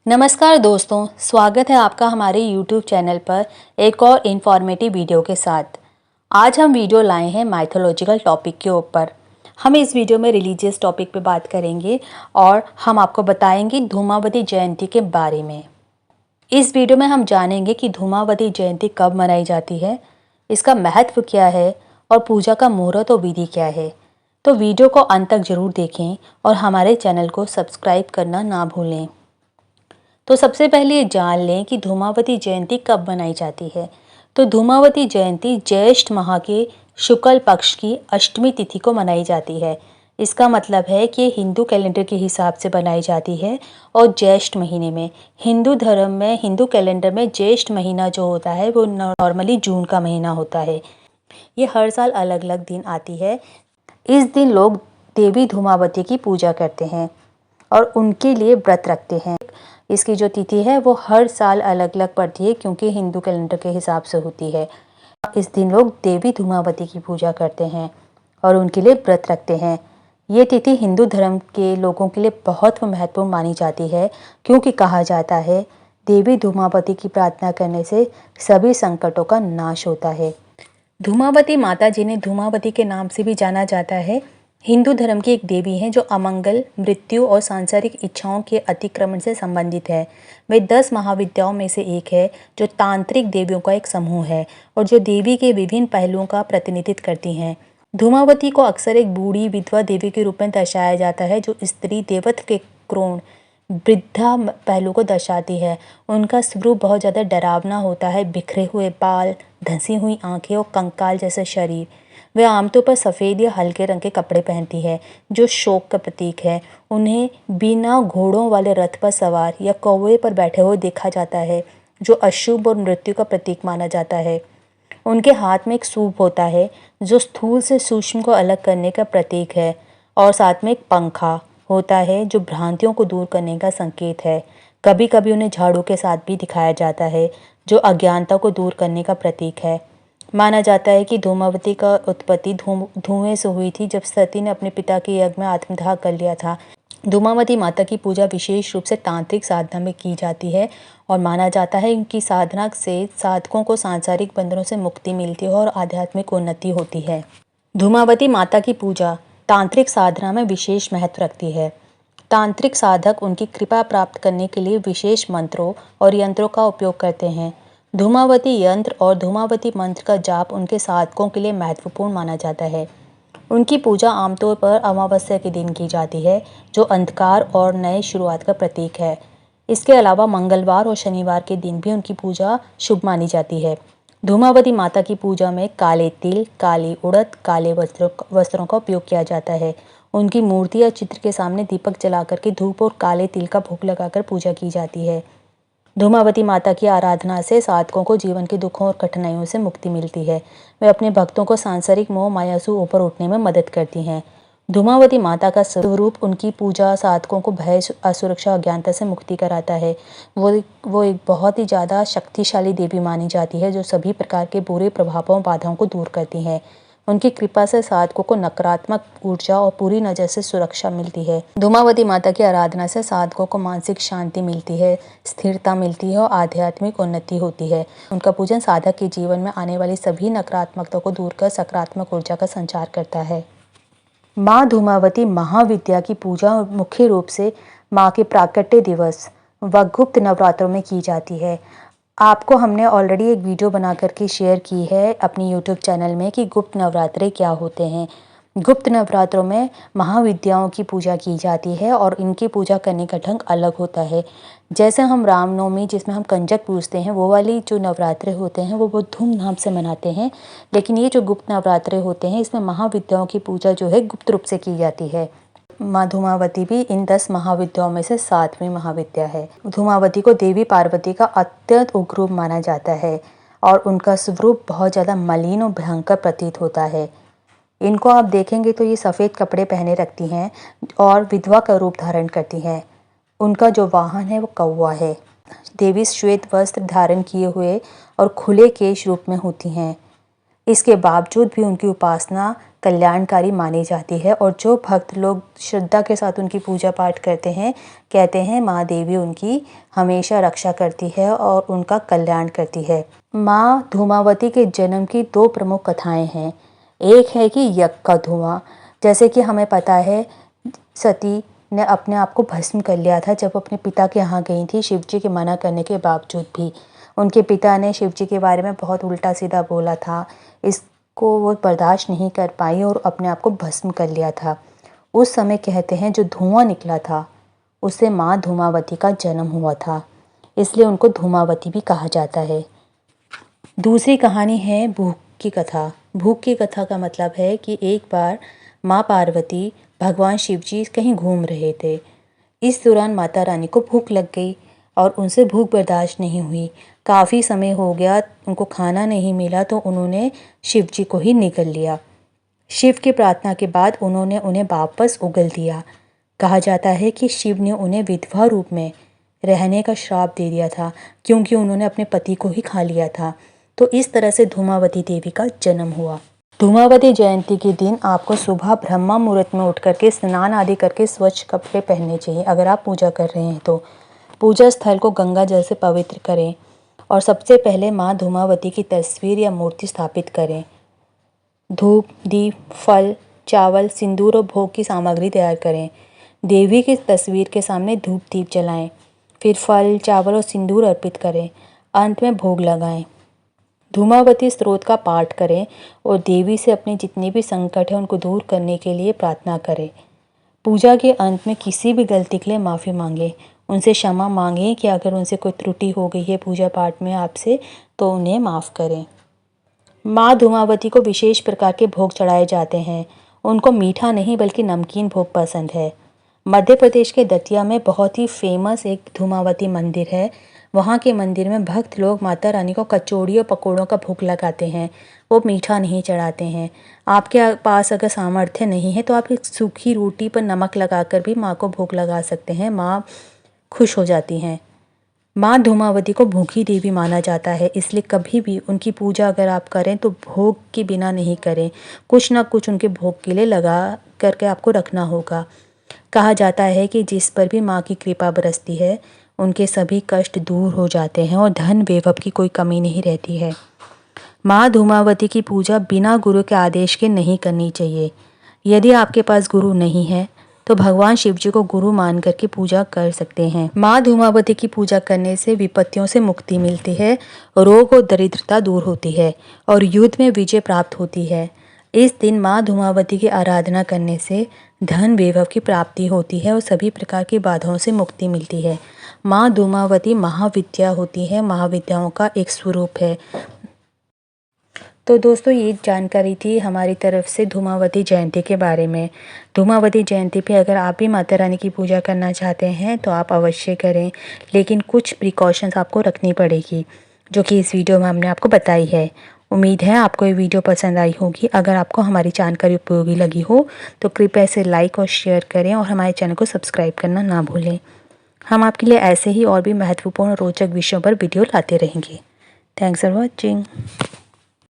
नमस्कार दोस्तों, स्वागत है आपका हमारे YouTube चैनल पर एक और इन्फॉर्मेटिव वीडियो के साथ। आज हम वीडियो लाए हैं माइथोलॉजिकल टॉपिक के ऊपर। हम इस वीडियो में रिलीजियस टॉपिक पे बात करेंगे और हम आपको बताएंगे धूमावती जयंती के बारे में। इस वीडियो में हम जानेंगे कि धूमावती जयंती कब मनाई जाती है, इसका महत्व क्या है और पूजा का मुहूर्त और विधि क्या है। तो वीडियो को अंत तक जरूर देखें और हमारे चैनल को सब्सक्राइब करना ना भूलें। तो सबसे पहले ये जान लें कि धूमावती जयंती कब मनाई जाती है। तो धूमावती जयंती ज्येष्ठ माह के शुक्ल पक्ष की अष्टमी तिथि को मनाई जाती है। इसका मतलब है कि हिंदू कैलेंडर के हिसाब से बनाई जाती है और ज्येष्ठ महीने में। हिंदू धर्म में, हिंदू कैलेंडर में ज्येष्ठ महीना जो होता है वो नॉर्मली जून का महीना होता है। ये हर साल अलग अलग दिन आती है। इस दिन लोग देवी धूमावती की पूजा करते हैं और उनके लिए व्रत रखते हैं। इसकी जो तिथि है वो हर साल अलग अलग पड़ती है क्योंकि हिंदू कैलेंडर के हिसाब से होती है। इस दिन लोग देवी धूमावती की पूजा करते हैं और उनके लिए व्रत रखते हैं। ये तिथि हिंदू धर्म के लोगों के लिए बहुत महत्वपूर्ण मानी जाती है क्योंकि कहा जाता है देवी धूमावती की प्रार्थना करने से सभी संकटों का नाश होता है। धूमावती माता जिन्हें धूमावती के नाम से भी जाना जाता है, हिंदू धर्म की एक देवी हैं जो अमंगल, मृत्यु और सांसारिक इच्छाओं के अतिक्रमण से संबंधित है। वे 10 महाविद्याओं में से एक है जो तांत्रिक देवियों का एक समूह है और जो देवी के विभिन्न पहलुओं का प्रतिनिधित्व करती हैं। धूमावती को अक्सर एक बूढ़ी विधवा देवी के रूप में दर्शाया जाता है जो स्त्री देवत्व के क्रोध, वृद्धा पहलू को दर्शाती है। उनका स्वरूप बहुत ज़्यादा डरावना होता है, बिखरे हुए बाल, धंसी हुई आंखें और कंकाल जैसा शरीर। वह आमतौर पर सफ़ेद या हल्के रंग के कपड़े पहनती है जो शोक का प्रतीक है। उन्हें बिना घोड़ों वाले रथ पर सवार या कौवे पर बैठे हुए देखा जाता है जो अशुभ और मृत्यु का प्रतीक माना जाता है। उनके हाथ में एक सूप होता है जो स्थूल से सूक्ष्म को अलग करने का प्रतीक है और साथ में एक पंखा होता है जो भ्रांतियों को दूर करने का संकेत है। कभी कभी उन्हें झाड़ू के साथ भी दिखाया जाता है जो अज्ञानता को दूर करने का प्रतीक है। माना जाता है कि धूमावती का उत्पत्ति धुएं से हुई थी जब सती ने अपने पिता के यज्ञ में आत्मदाह कर लिया था। धूमावती माता की पूजा विशेष रूप से तांत्रिक साधना में की जाती है और माना जाता है कि साधना से साधकों को सांसारिक बंधनों से मुक्ति मिलती है और आध्यात्मिक उन्नति होती है। धूमावती माता की पूजा तांत्रिक साधना में विशेष महत्व रखती है। तांत्रिक साधक उनकी कृपा प्राप्त करने के लिए विशेष मंत्रों और यंत्रों का उपयोग करते हैं। धूमावती यंत्र और धूमावती मंत्र का जाप उनके साधकों के लिए महत्वपूर्ण माना जाता है। उनकी पूजा आमतौर पर अमावस्या के दिन की जाती है जो अंधकार और नए शुरुआत का प्रतीक है। इसके अलावा मंगलवार और शनिवार के दिन भी उनकी पूजा शुभ मानी जाती है। धूमावती माता की पूजा में काले तिल, काली उड़द, काले वस्त्रों का उपयोग किया जाता है। उनकी मूर्ति या चित्र के सामने दीपक जलाकर के धूप और काले तिल का भोग लगाकर पूजा की जाती है। धूमावती माता की आराधना से साधकों को जीवन के दुखों और कठिनाइयों से मुक्ति मिलती है। वे अपने भक्तों को सांसारिक मोह माया से ऊपर उठने में मदद करती हैं। धूमावती माता का स्वरूप उनकी पूजा साधकों को भय, असुरक्षा, अज्ञानता से मुक्ति कराता है। वो एक बहुत ही ज़्यादा शक्तिशाली देवी मानी जाती है जो सभी प्रकार के बुरे प्रभावों, बाधाओं को दूर करती हैं। उनकी कृपा से साधकों को नकारात्मक ऊर्जा और पूरी नज़र से सुरक्षा मिलती है। धूमावती माता की आराधना से साधकों को मानसिक शांति मिलती है, स्थिरता मिलती है और आध्यात्मिक उन्नति होती है। उनका पूजन साधक के जीवन में आने वाली सभी नकारात्मकता को दूर कर सकारात्मक ऊर्जा का संचार करता है। माँ धूमावती महाविद्या की पूजा मुख्य रूप से माँ के प्राकट्य दिवस व गुप्त नवरात्रों में की जाती है। आपको हमने ऑलरेडी एक वीडियो बना करके शेयर की है अपनी YouTube चैनल में कि गुप्त नवरात्रे क्या होते हैं। गुप्त नवरात्रों में महाविद्याओं की पूजा की जाती है और इनकी पूजा करने का ढंग अलग होता है। जैसे हम रामनवमी जिसमें हम कंजक पूजते हैं, वो वाली जो नवरात्रे होते हैं वो बहुत धूमधाम से मनाते हैं। लेकिन ये जो गुप्त नवरात्रे होते हैं इसमें महाविद्याओं की पूजा जो है गुप्त रूप से की जाती है। माँ धूमावती भी इन 10 महाविद्याओं में से 7वीं महाविद्या है। धूमावती को देवी पार्वती का अत्यंत उग्र रूप माना जाता है और उनका स्वरूप बहुत ज़्यादा मलिन और भयंकर प्रतीत होता है। इनको आप देखेंगे तो ये सफ़ेद कपड़े पहने रखती हैं और विधवा का रूप धारण करती हैं। उनका जो वाहन है वो कौवा है। देवी श्वेत वस्त्र धारण किए हुए और खुले केश रूप में होती हैं। इसके बावजूद भी उनकी उपासना कल्याणकारी मानी जाती है और जो भक्त लोग श्रद्धा के साथ उनकी पूजा पाठ करते हैं, कहते हैं माँ देवी उनकी हमेशा रक्षा करती है और उनका कल्याण करती है। माँ धूमावती के जन्म की 2 प्रमुख कथाएं हैं। एक है कि यज्ञ का धुआं, जैसे कि हमें पता है सती ने अपने आप को भस्म कर लिया था जब अपने पिता के यहाँ गई थी, शिवजी के मना करने के बावजूद भी। उनके पिता ने शिवजी के बारे में बहुत उल्टा सीधा बोला था, इसको वो बर्दाश्त नहीं कर पाई और अपने आप को भस्म कर लिया था। उस समय कहते हैं जो धुआं निकला था उससे माँ धूमावती का जन्म हुआ था, इसलिए उनको धूमावती भी कहा जाता है। दूसरी कहानी है भूख की कथा। भूख की कथा का मतलब है कि एक बार माँ पार्वती भगवान शिवजी कहीं घूम रहे थे। इस दौरान माता रानी को भूख लग गई और उनसे भूख बर्दाश्त नहीं हुई। काफ़ी समय हो गया, उनको खाना नहीं मिला, तो उन्होंने शिवजी को ही निगल लिया। शिव की प्रार्थना के बाद उन्होंने उन्हें वापस उगल दिया। कहा जाता है कि शिव ने उन्हें विधवा रूप में रहने का श्राप दे दिया था, क्योंकि उन्होंने अपने पति को ही खा लिया था। तो इस तरह से धूमावती देवी का जन्म हुआ। धूमावती जयंती के दिन आपको सुबह ब्रह्मा मुहूर्त में उठ करके स्नान आदि करके स्वच्छ कपड़े पहनने चाहिए। अगर आप पूजा कर रहे हैं तो पूजा स्थल को गंगा जल से पवित्र करें और सबसे पहले माँ धूमावती की तस्वीर या मूर्ति स्थापित करें। धूप, दीप, फल, चावल, सिंदूर और भोग की सामग्री तैयार करें। देवी की तस्वीर के सामने धूप दीप जलाएं, फिर फल, चावल और सिंदूर अर्पित करें। अंत में भोग लगाएं। धूमावती स्त्रोत का पाठ करें और देवी से अपने जितने भी संकट हैं उनको दूर करने के लिए प्रार्थना करें। पूजा के अंत में किसी भी गलती के लिए माफ़ी मांगें, उनसे क्षमा मांगें कि अगर उनसे कोई त्रुटि हो गई है पूजा पाठ में आपसे तो उन्हें माफ़ करें। माँ धूमावती को विशेष प्रकार के भोग चढ़ाए जाते हैं। उनको मीठा नहीं बल्कि नमकीन भोग पसंद है। मध्य प्रदेश के दतिया में बहुत ही फेमस एक धूमावती मंदिर है। वहाँ के मंदिर में भक्त लोग माता रानी को कचौड़ी और पकौड़ों का भोग लगाते हैं। वो मीठा नहीं चढ़ाते हैं। आपके पास अगर सामर्थ्य नहीं है तो आप एक सूखी रोटी पर नमक लगाकर भी माँ को भोग लगा सकते हैं। माँ खुश हो जाती हैं। माँ धूमावती को भूखी देवी माना जाता है, इसलिए कभी भी उनकी पूजा अगर आप करें तो भोग के बिना नहीं करें। कुछ ना कुछ उनके भोग के लिए लगा करके आपको रखना होगा। कहा जाता है कि जिस पर भी माँ की कृपा बरसती है उनके सभी कष्ट दूर हो जाते हैं और धन वैभव की कोई कमी नहीं रहती है। माँ धूमावती की पूजा बिना गुरु के आदेश के नहीं करनी चाहिए। यदि आपके पास गुरु नहीं है तो भगवान शिव जी को गुरु मान करके पूजा कर सकते हैं। माँ धूमावती की पूजा करने से विपत्तियों से मुक्ति मिलती है, रोग और दरिद्रता दूर होती है और युद्ध में विजय प्राप्त होती है। इस दिन माँ धूमावती की आराधना करने से धन वैभव की प्राप्ति होती है और सभी प्रकार की बाधाओं से मुक्ति मिलती है। माँ धूमावती महाविद्या होती है, महाविद्याओं का एक स्वरूप है। तो दोस्तों ये जानकारी थी हमारी तरफ से धूमावती जयंती के बारे में। धूमावती जयंती पे अगर आप भी माता रानी की पूजा करना चाहते हैं तो आप अवश्य करें, लेकिन कुछ प्रिकॉशंस आपको रखनी पड़ेगी जो कि इस वीडियो में हमने आपको बताई है। उम्मीद है आपको ये वीडियो पसंद आई होगी। अगर आपको हमारी जानकारी उपयोगी लगी हो तो कृपया इसे लाइक और शेयर करें और हमारे चैनल को सब्सक्राइब करना ना भूलें। हम आपके लिए ऐसे ही और भी महत्वपूर्ण और रोचक विषयों पर वीडियो लाते रहेंगे। Thanks for watching.